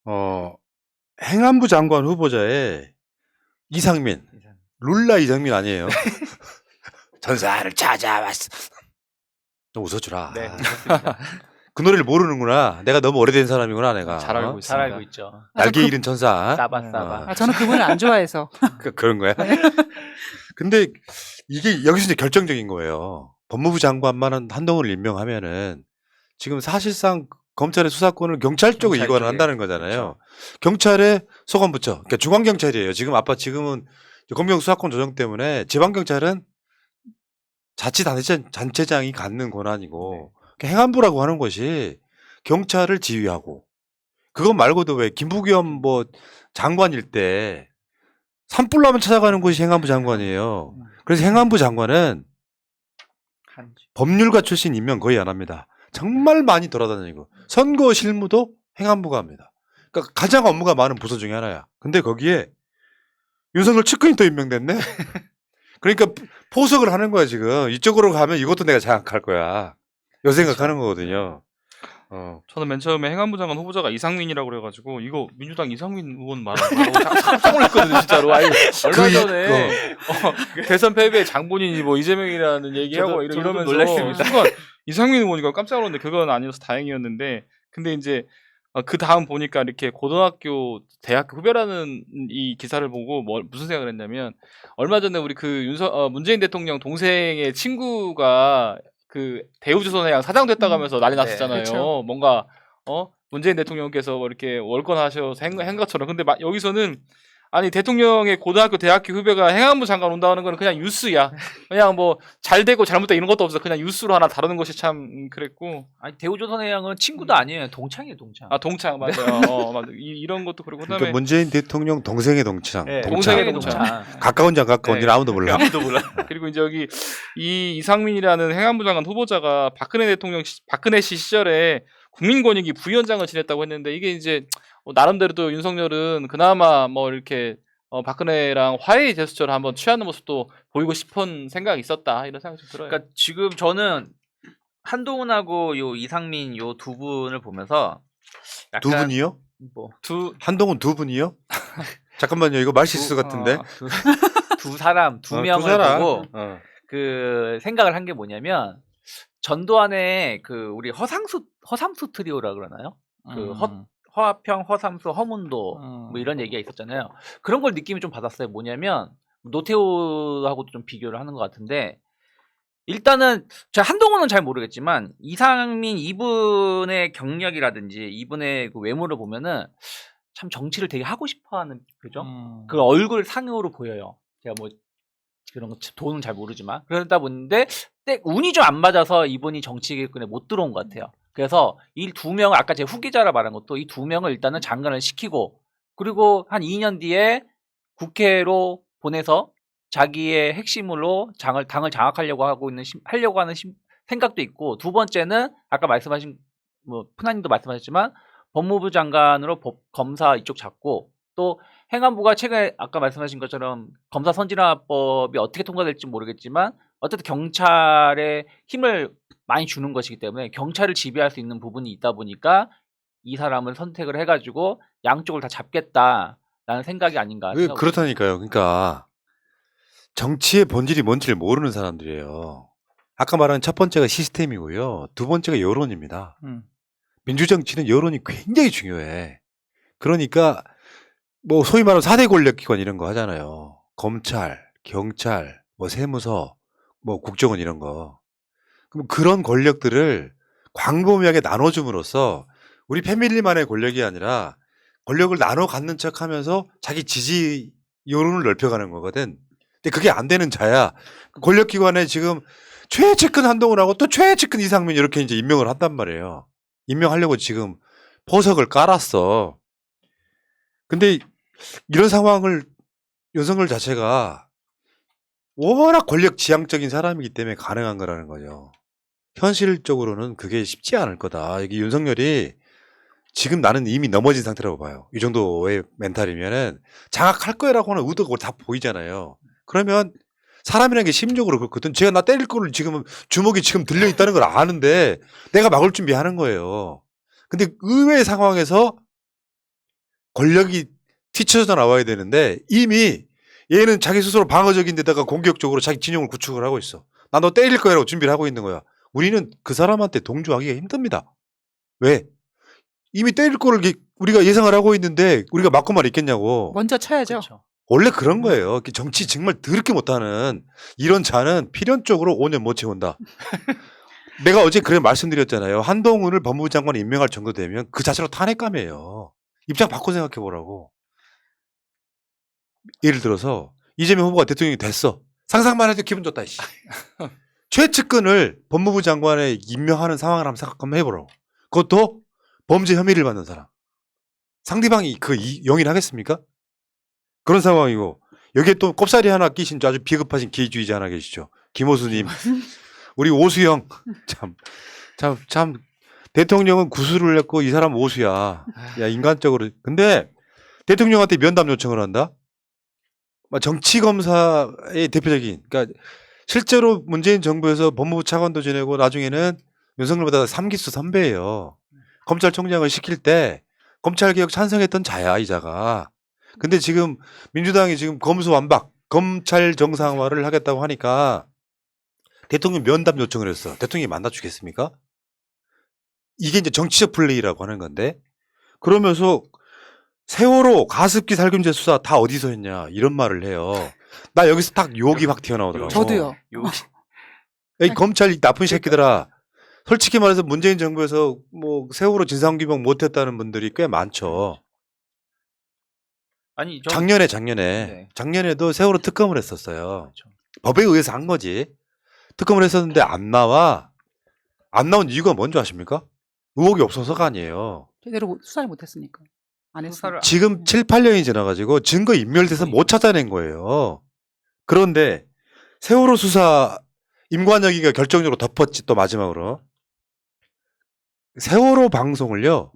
어, 행안부 장관 후보자에 이상민, 룰라 이상민 아니에요. 전사를 찾아왔어. 너 웃어주라. 네, 그렇습니다. 그 노래를 모르는구나. 내가 너무 오래된 사람이구나, 내가. 잘 알고 어? 있습니다. 잘 알고 있죠. 날개 그- 잃은 천사. 싸바. 아, 저는 그분을 안 좋아해서. 그런 거야? 근데 이게 여기서 이제 결정적인 거예요. 법무부 장관만은 한동훈을 임명하면은 지금 사실상 검찰의 수사권을 경찰 쪽으로 경찰 이관을 쪽에. 한다는 거잖아요. 경찰의 소관부처, 그러니까 중앙경찰이에요. 지금은 검경 수사권 조정 때문에 지방경찰은 자치단체장이 갖는 권한이고 행안부라고 하는 것이 경찰을 지휘하고 그것 말고도 왜 김부겸 뭐 장관일 때 산불 나면 찾아가는 곳이 행안부 장관이에요. 그래서 행안부 장관은 법률가 출신 임명 거의 안 합니다. 정말 많이 돌아다니고 선거 실무도 행안부가 합니다. 그러니까 가장 업무가 많은 부서 중에 하나야. 근데 거기에 윤석열 측근이 또 임명됐네. 그러니까 포석을 하는 거야 지금. 이쪽으로 가면 이것도 내가 장악할 거야. 요 생각하는 거거든요. 저는 맨 처음에 행안부 장관 후보자가 이상민이라고 그래가지고 이거 민주당 이상민 의원 말하고 깜짝 놀랐거든요 진짜로. 아니, 얼마 전에 대선 패배의 장본인이 뭐 이재명이라는 얘기하고 저도 이러면서 놀랐습니다. 순간 이상민 의원이니까 깜짝 놀랐는데 그건 아니어서 다행이었는데 근데 이제 그 다음 보니까 이렇게 고등학교 대학교 후배라는 이 기사를 보고 무슨 생각을 했냐면 얼마 전에 우리 그 문재인 대통령 동생의 친구가 그 대우조선해양 사장 됐다고 하면서 난리 났었잖아요. 그렇죠. 뭔가 문재인 대통령께서 뭐 이렇게 월권하셔서 한 것처럼. 근데 여기서는 아니 대통령의 고등학교 대학교 후배가 행안부 장관 온다는 거는 그냥 뉴스야. 그냥 뭐 잘 되고 잘못되고 이런 것도 없어. 그냥 뉴스로 하나 다루는 것이 참 그랬고. 아니 대우조선해양은 친구도 아니에요. 동창이에요, 동창. 아 동창 맞아요. 맞아. 이런 것도 그렇고 그다음에 그러니까 문재인 대통령 동생의 동창. 네, 동생의 동창. 동창. 가까운 장 가까운 일 아무도 몰라. 아무도 몰라. 그리고 이제 여기 이 이상민이라는 행안부 장관 후보자가 박근혜 씨 시절에 국민권익위 부위원장을 지냈다고 했는데 이게 이제 나름대로도 윤석열은 그나마 뭐 이렇게 박근혜랑 화해의 제스처를 한번 취하는 모습도 보이고 싶은 생각이 있었다 이런 생각이 좀 들어요. 그러니까 지금 저는 한동훈하고 요 이상민 요 두 분을 보면서 두 약간 분이요? 뭐 한동훈 두 분이요? 잠깐만요. 이거 말실수 같은데. 두 사람 두 명을 사람. 보고 그 생각을 한 게 뭐냐면 전두환의 그 우리 허삼수 트리오라 그러나요? 그 허화평, 허삼수, 허문도 뭐 이런 얘기가 있었잖아요. 그런 걸 느낌이 좀 받았어요. 뭐냐면 노태우하고도 좀 비교를 하는 것 같은데 일단은 제가 한동훈은 잘 모르겠지만 이상민 이분의 경력이라든지 이분의 그 외모를 보면은 참 정치를 되게 하고 싶어하는 그죠? 그 얼굴 상으로 보여요. 제가 뭐 그런 거 돈은 잘 모르지만 그러다 보는데 운이 좀 안 맞아서 이분이 정치권에 못 들어온 것 같아요. 그래서 이 두 명을 아까 제 후기자라 말한 것도 이 두 명을 일단은 장관을 시키고 그리고 한 2년 뒤에 국회로 보내서 자기의 핵심으로 당을 장악하려고 하는 생각도 있고 두 번째는 아까 말씀하신 뭐 푸나님도 말씀하셨지만 법무부 장관으로 검사 이쪽 잡고 또 행안부가 최근에 아까 말씀하신 것처럼 검사 선진화법이 어떻게 통과될지 모르겠지만 어쨌든 경찰에 힘을 많이 주는 것이기 때문에 경찰을 지배할 수 있는 부분이 있다 보니까 이 사람을 선택을 해가지고 양쪽을 다 잡겠다라는 생각이 아닌가. 그렇다니까요. 그러니까 정치의 본질이 뭔지를 모르는 사람들이에요. 아까 말한 첫 번째가 시스템이고요. 두 번째가 여론입니다. 민주정치는 여론이 굉장히 중요해. 그러니까 뭐 소위 말하는 4대 권력기관 이런 거 하잖아요. 검찰, 경찰, 뭐 세무서, 뭐 국정원 이런 거. 그럼 그런 권력들을 광범위하게 나눠줌으로써 우리 패밀리만의 권력이 아니라 권력을 나눠 갖는 척하면서 자기 지지 여론을 넓혀가는 거거든. 근데 그게 안 되는 자야. 권력기관에 지금 최측근 한동훈하고 또 최측근 이상민 이렇게 이제 임명을 한단 말이에요. 임명하려고 지금 포석을 깔았어. 근데 이런 상황을 윤석열 자체가 워낙 권력 지향적인 사람이기 때문에 가능한 거라는 거죠. 현실적으로는 그게 쉽지 않을 거다. 이게 윤석열이 지금 나는 이미 넘어진 상태라고 봐요. 이 정도의 멘탈이면은 장악할 거라고 하는 의도가 다 보이잖아요. 그러면 사람이라는 게 심적으로 그렇거든. 제가 나 때릴 거를 지금 주먹이 지금 들려 있다는 걸 아는데 내가 막을 준비하는 거예요. 근데 의외의 상황에서 권력이 튀쳐져 나와야 되는데 이미 얘는 자기 스스로 방어적인 데다가 공격적으로 자기 진영을 구축을 하고 있어. 나 너 때릴 거야라고 준비를 하고 있는 거야. 우리는 그 사람한테 동조하기가 힘듭니다. 왜? 이미 때릴 거를 우리가 예상을 하고 있는데 우리가 맞고만 있겠냐고. 먼저 쳐야죠. 그렇죠. 원래 그런 거예요. 정치 정말 더럽게 못하는 이런 자는 필연적으로 5년 못 채운다. 내가 어제 그래 말씀드렸잖아요. 한동훈을 법무부 장관 임명할 정도 되면 그 자체로 탄핵감이에요. 입장 바꿔 생각해 보라고. 예를 들어서 이재명 후보가 대통령이 됐어. 상상만 해도 기분 좋다. 씨. 최측근을 법무부 장관에 임명하는 상황을 한번 해보라고. 그것도 범죄 혐의를 받는 사람. 상대방이 용인하겠습니까? 그런 상황이고 여기에 또 꼽사리 하나 끼신 아주 비겁하신 기회주의자 하나 계시죠. 김호수님. 우리 오수영. 참 대통령은 구술을 했고 이 사람 오수야. 야 인간적으로. 근데 대통령한테 면담 요청을 한다? 정치검사의 대표적인 그러니까 실제로 문재인 정부에서 법무부 차관도 지내고 나중에는 윤석열보다 3기수 선배예요. 검찰총장을 시킬 때 검찰개혁 찬성했던 자야 이 자가. 근데 지금 민주당이 지금 검수완박 검찰 정상화를 하겠다고 하니까 대통령 면담 요청을 했어. 대통령이 만나주겠습니까? 이게 이제 정치적 플레이라고 하는 건데 그러면서 세월호 가습기 살균제 수사 다 어디서 했냐 이런 말을 해요. 나 여기서 딱 욕이 확 튀어나오더라고. 저도요. 이 검찰 이 나쁜 새끼들아. 솔직히 말해서 문재인 정부에서 뭐 세월호 진상규명 못했다는 분들이 꽤 많죠. 아니 작년에도 세월호 특검을 했었어요. 그렇죠. 법에 의해서 한 거지. 특검을 했었는데 안 나온 이유가 뭔지 아십니까? 의혹이 없어서가 아니에요. 제대로 수사를 못했으니까. 안 했어요. 지금 7, 8년이 지나가지고 증거 인멸돼서 못 찾아낸 거예요. 그런데 세월호 수사 임관혁이가 결정적으로 덮었지 또 마지막으로. 세월호 방송을요.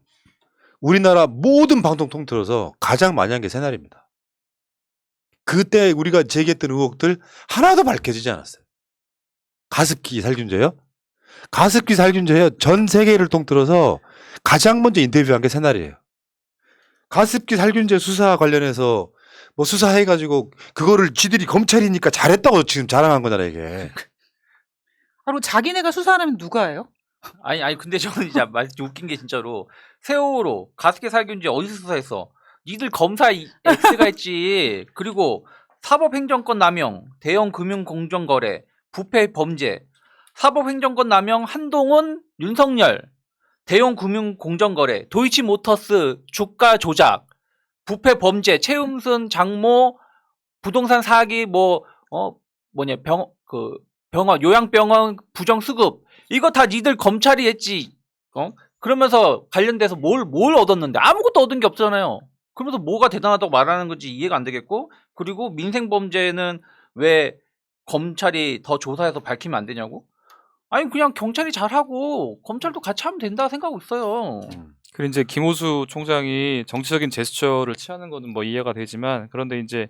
우리나라 모든 방송 통틀어서 가장 많이 한 게 새날입니다. 그때 우리가 제기했던 의혹들 하나도 밝혀지지 않았어요. 가습기 살균제요? 가습기 살균제요. 전 세계를 통틀어서 가장 먼저 인터뷰한 게 새날이에요. 가습기 살균제 수사 관련해서 뭐 수사해가지고 그거를 쥐들이 검찰이니까 잘했다고 지금 자랑한 거잖아 이게. 그리고 자기네가 수사하면 누가 해요? 아니 근데 저는 진짜 웃긴 게 진짜로 세월호 가습기 살균제 어디서 수사했어? 니들 검사 X가 했지. 그리고 사법행정권 남용, 대형 금융공정거래, 부패 범죄, 사법행정권 남용 한동훈, 윤석열, 대형 금융공정거래, 도이치모터스 주가 조작, 부패 범죄, 최은순 장모, 부동산 사기, 병원 요양병원 부정 수급 이거 다 니들 검찰이 했지. 그러면서 관련돼서 뭘 얻었는데 아무것도 얻은 게 없잖아요. 그러면서 뭐가 대단하다고 말하는 건지 이해가 안 되겠고 그리고 민생 범죄는 왜 검찰이 더 조사해서 밝히면 안 되냐고? 아니 그냥 경찰이 잘하고 검찰도 같이 하면 된다 생각하고 있어요. 그리고 이제 김호수 총장이 정치적인 제스처를 취하는 거는 뭐 이해가 되지만 그런데 이제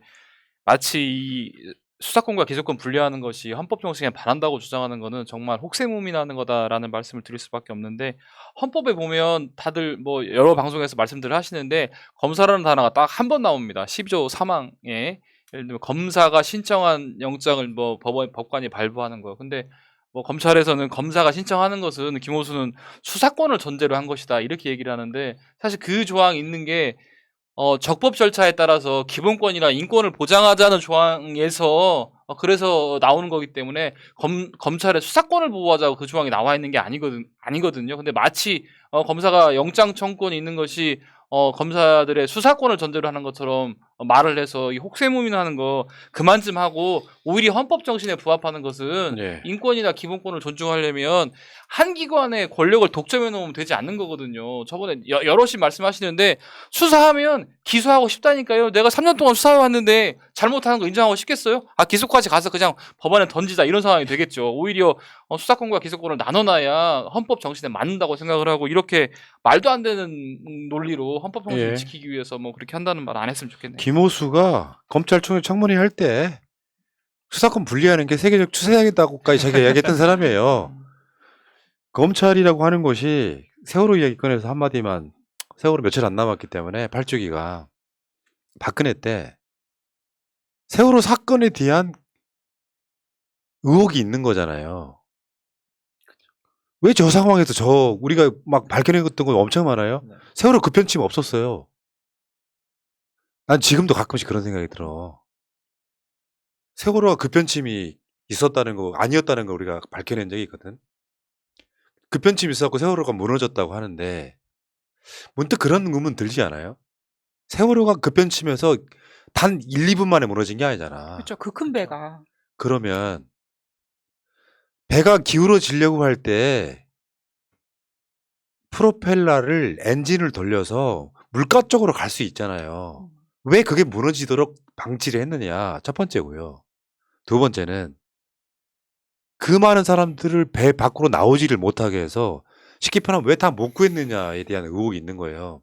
마치 이 수사권과 기소권 분리하는 것이 헌법 정신에 반한다고 주장하는 거는 정말 혹세무민하는 거다라는 말씀을 드릴 수밖에 없는데 헌법에 보면 다들 뭐 여러 방송에서 말씀들을 하시는데 검사라는 단어가 딱 한 번 나옵니다. 12조 3항에 예를 들면 검사가 신청한 영장을 뭐 법관이 발부하는 거예요. 근데 뭐 검찰에서는 검사가 신청하는 것은 김호수는 수사권을 전제로 한 것이다 이렇게 얘기를 하는데 사실 그 조항이 있는 게 적법 절차에 따라서 기본권이나 인권을 보장하자는 조항에서 그래서 나오는 거기 때문에 검찰의 수사권을 보호하자고 그 조항이 나와 있는 게 아니거든요. 근데 마치 검사가 영장 청구권이 있는 것이 검사들의 수사권을 전제로 하는 것처럼 말을 해서 이 혹세무민하는 거 그만 좀 하고 오히려 헌법 정신에 부합하는 것은 네. 인권이나 기본권을 존중하려면 한 기관의 권력을 독점해 놓으면 되지 않는 거거든요. 저번에 여럿이 말씀하시는데 수사하면 기소하고 싶다니까요. 내가 3년 동안 수사해왔는데 잘못하는 거 인정하고 싶겠어요? 기소까지 가서 그냥 법안에 던지자 이런 상황이 되겠죠. 오히려 수사권과 기소권을 나눠놔야 헌법 정신에 맞는다고 생각을 하고 이렇게 말도 안 되는 논리로 헌법 정신을 지키기 위해서 뭐 그렇게 한다는 말 안 했으면 좋겠네요. 김호수가 검찰총장 청문회 할 때 수사권 분리하는 게 세계적 추세이다고까지 자기가 이야기했던 사람이에요. 검찰이라고 하는 것이 세월호 이야기 꺼내서 한마디만 세월호 며칠 안 남았기 때문에 8주기가 박근혜 때 세월호 사건에 대한 의혹이 있는 거잖아요. 왜 저 상황에서 우리가 막 발견했던 거 엄청 많아요? 네. 세월호 그 편침 없었어요. 난 지금도 가끔씩 그런 생각이 들어. 세월호가 그 편침이 있었다는 거, 아니었다는 거 우리가 밝혀낸 적이 있거든. 그 편침이 있었고 세월호가 무너졌다고 하는데 문득 그런 의문 들지 않아요? 세월호가 그 편침에서 단 1, 2분 만에 무너진 게 아니잖아. 그렇죠. 그 큰 배가. 그러면 배가 기울어지려고 할 때 프로펠러를 엔진을 돌려서 물가 쪽으로 갈 수 있잖아요. 왜 그게 무너지도록 방치를 했느냐? 첫 번째고요. 두 번째는 그 많은 사람들을 배 밖으로 나오지를 못하게 해서 쉽게 표현하면 왜 다 못 구했느냐에 대한 의혹이 있는 거예요.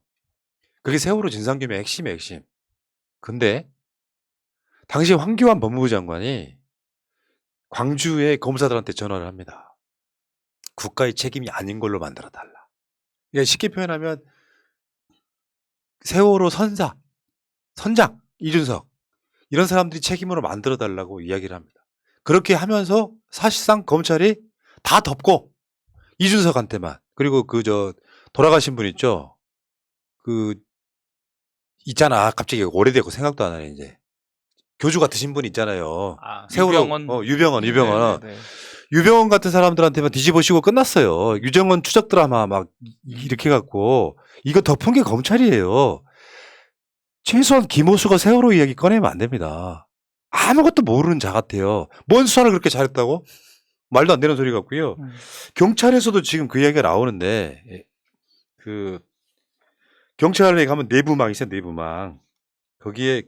그게 세월호 진상규명의 핵심이에요, 핵심. 근데 당시 황교안 법무부 장관이 광주의 검사들한테 전화를 합니다. 국가의 책임이 아닌 걸로 만들어 달라. 그러니까 쉽게 표현하면 세월호 선장 이준석 이런 사람들이 책임으로 만들어 달라고 이야기를 합니다. 그렇게 하면서 사실상 검찰이 다 덮고 이준석한테만 그리고 돌아가신 분 있죠. 있잖아. 갑자기 오래되고 생각도 안 나네 이제. 교주 같으신 분 있잖아요. 세월호 유병헌. 네네네. 유병헌 같은 사람들한테만 뒤집어씌고 끝났어요. 유정헌 추적 드라마 막 이렇게 갖고 이거 덮은 게 검찰이에요. 최소한 김호수가 세월호 이야기 꺼내면 안 됩니다. 아무것도 모르는 자 같아요. 뭔 수사를 그렇게 잘했다고? 말도 안 되는 소리 같고요. 경찰에서도 지금 그 이야기가 나오는데 경찰에 가면 내부망 있어요. 내부망. 거기에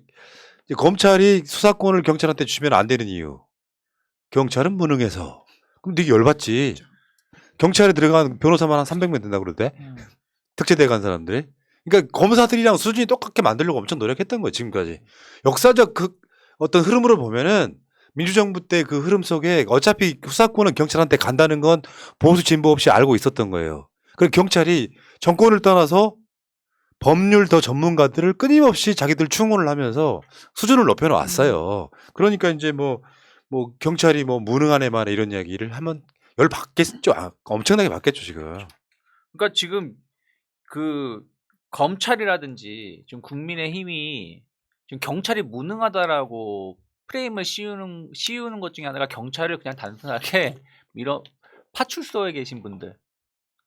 이제 검찰이 수사권을 경찰한테 주면 안 되는 이유. 경찰은 무능해서. 그럼 되게 열받지. 경찰에 들어간 변호사만 한 300명 된다고 그러대. 특채대 간 사람들이. 그러니까 검사들이랑 수준이 똑같게 만들려고 엄청 노력했던 거예요. 지금까지. 역사적 어떤 흐름으로 보면은 민주정부 때 그 흐름 속에 어차피 수사권은 경찰한테 간다는 건 보수 진보 없이 알고 있었던 거예요. 그래서 경찰이 정권을 떠나서 법률 더 전문가들을 끊임없이 자기들 충원을 하면서 수준을 높여놓았어요. 그러니까 이제 뭐 경찰이 무능한 애만 이런 이야기를 하면 열 받겠죠. 엄청나게 받겠죠 지금. 그러니까 지금 그 검찰이라든지 지금 국민의힘이 지금 경찰이 무능하다라고 프레임을 씌우는 것 중에 하나가 경찰을 그냥 단순하게 이런 파출소에 계신 분들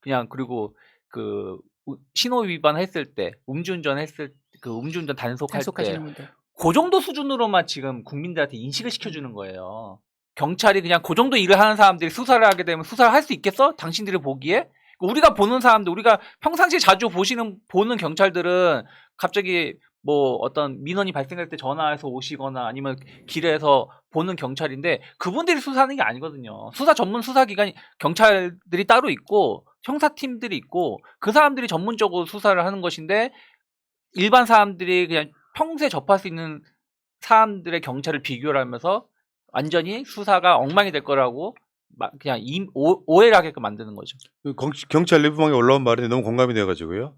그냥 그리고 신호 위반했을 때 음주운전 단속할 때 단속하시는 분들. 그 정도 수준으로만 지금 국민들한테 인식을 시켜주는 거예요. 경찰이 그냥 그 정도 일을 하는 사람들이 수사를 하게 되면 수사를 할 수 있겠어? 당신들이 보기에? 우리가 보는 사람들, 우리가 평상시에 자주 보는 경찰들은 갑자기 어떤 민원이 발생할 때 전화해서 오시거나 아니면 길에서 보는 경찰인데 그분들이 수사하는 게 아니거든요. 수사 전문 수사기관이 경찰들이 따로 있고 형사팀들이 있고 그 사람들이 전문적으로 수사를 하는 것인데 일반 사람들이 그냥 평소에 접할 수 있는 사람들의 경찰을 비교를 하면서 완전히 수사가 엉망이 될 거라고 그냥 오해를 하게끔 만드는 거죠. 경찰 내부망에 올라온 말이 너무 공감이 돼가지고요.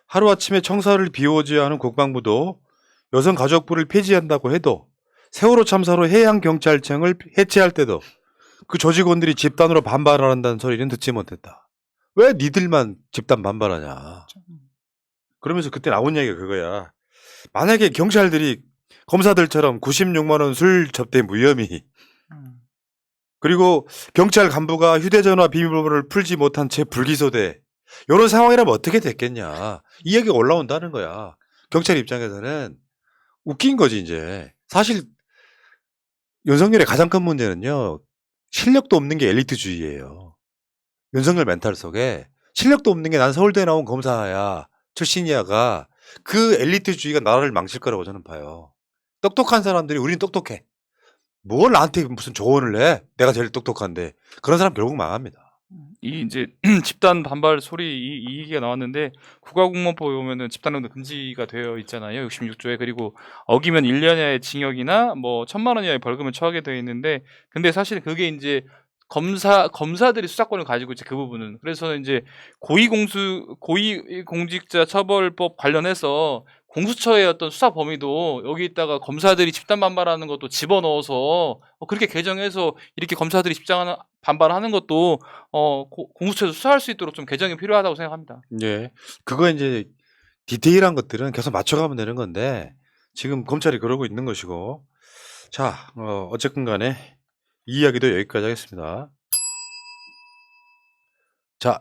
하루아침에 청사를 비워줘야 하는 국방부도 여성가족부를 폐지한다고 해도 세월호 참사로 해양경찰청을 해체할 때도 그 조직원들이 집단으로 반발한다는 소리는 듣지 못했다. 왜 니들만 집단 반발하냐. 그러면서 그때 나온 얘기가 그거야. 만약에 경찰들이 검사들처럼 96만 원 술 접대 무혐의 그리고 경찰 간부가 휴대전화 비밀번호를 풀지 못한 채 불기소돼. 이런 상황이라면 어떻게 됐겠냐. 이 얘기가 올라온다는 거야. 경찰 입장에서는 웃긴 거지 이제. 사실 윤석열의 가장 큰 문제는요. 실력도 없는 게 엘리트주의예요. 윤석열 멘탈 속에 실력도 없는 게 난 서울대 나온 검사야 출신이야가 그 엘리트주의가 나라를 망칠 거라고 저는 봐요. 똑똑한 사람들이 우린 똑똑해. 뭘 나한테 무슨 조언을 해? 내가 제일 똑똑한데. 그런 사람 결국 망합니다. 이 이제 집단 반발 소리 이 얘기가 나왔는데 국가공무원법에 보면은 집단운동 금지가 되어 있잖아요. 66조에. 그리고 어기면 1년 이하의 징역이나 1,000만 원 이하의 벌금을 처하게 되어 있는데 근데 사실 그게 이제 검사들이 수사권을 가지고 있지 그 부분은. 그래서 이제 고위공직자 처벌법 관련해서 공수처의 어떤 수사 범위도 여기다가 검사들이 집단 반발하는 것도 집어넣어서 그렇게 개정해서 이렇게 검사들이 반발하는 것도 공수처에서 수사할 수 있도록 좀 개정이 필요하다고 생각합니다. 예. 그거 이제 디테일한 것들은 계속 맞춰가면 되는 건데 지금 검찰이 그러고 있는 것이고 자, 어쨌든 간에 이 이야기도 여기까지 하겠습니다. 자,